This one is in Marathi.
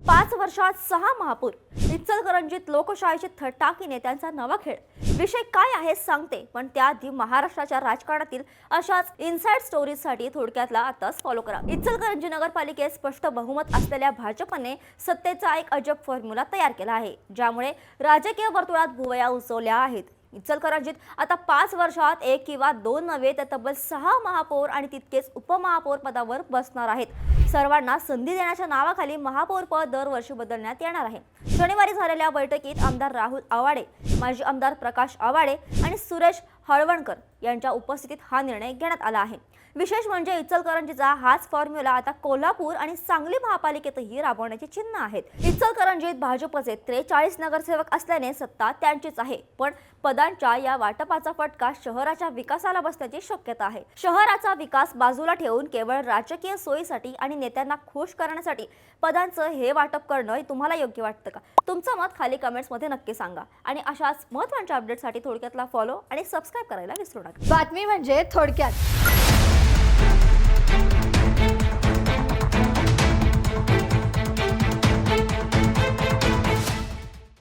5 वर्षात 6 महापौर. इचलकरंजीत लोकशाहीची थट टाकी नेत्यांचा नवा खेळ. विषय काय आहे सांगते, पण त्याआधी महाराष्ट्राच्या राजकारणातील अशाच इनसाइड स्टोरीजसाठी थोडक्यातला आताच फॉलो करा. इचलकरंजी नगरपालिकेत स्पष्ट बहुमत असलेल्या भाजपने सत्तेचा एक अजब फॉर्म्युला तयार केला आहे, ज्यामुळे राजकीय वर्तुळात भुवया उचलल्या आहेत. इचलकरंजीत आता 5 वर्षात 1 किंवा 2 नव्हे तर तब्बल 6 महापौर आणि तितकेच उपमहापौर पदावर बसणार आहेत. सर्वांना संधी देण्याच्या नावाखाली महापौर पद दरवर्षी बदलण्यात येणार आहे. शनिवारी झालेल्या बैठकीत आमदार राहुल आवाडे, माजी आमदार प्रकाश आवाडे आणि सुरेश हळवणकर यांच्या उपस्थितीत हा निर्णय घेण्यात आला आहे. विशेष म्हणजे इचलकरंजीचा हाच फॉर्म्युला आता कोल्हापूर आणि सांगली महापालिकेतही राबवण्याची चिन्ह आहेत. इचलकरंजीत भाजपचे 43 नगरसेवक असल्याने सत्ता त्यांचीच आहे, पण पदांच्या या वाटपाचा फटका शहराच्या विकासाला बसण्याची शक्यता आहे. शहराचा विकास बाजूला ठेवून केवळ राजकीय सोयीसाठी आणि नेत्यांना खुश करण्यासाठी पदांचं हे वाटप करणं तुम्हाला योग्य वाटतं का? तुमचं मत खाली कमेंट्समध्ये नक्की सांगा आणि अशाच महत्त्वाच्या अपडेटसाठी थोडक्यातला फॉलो आणि सबस्क्राईब करायला विसरू नका. बातमी म्हणजे थोडक्यात.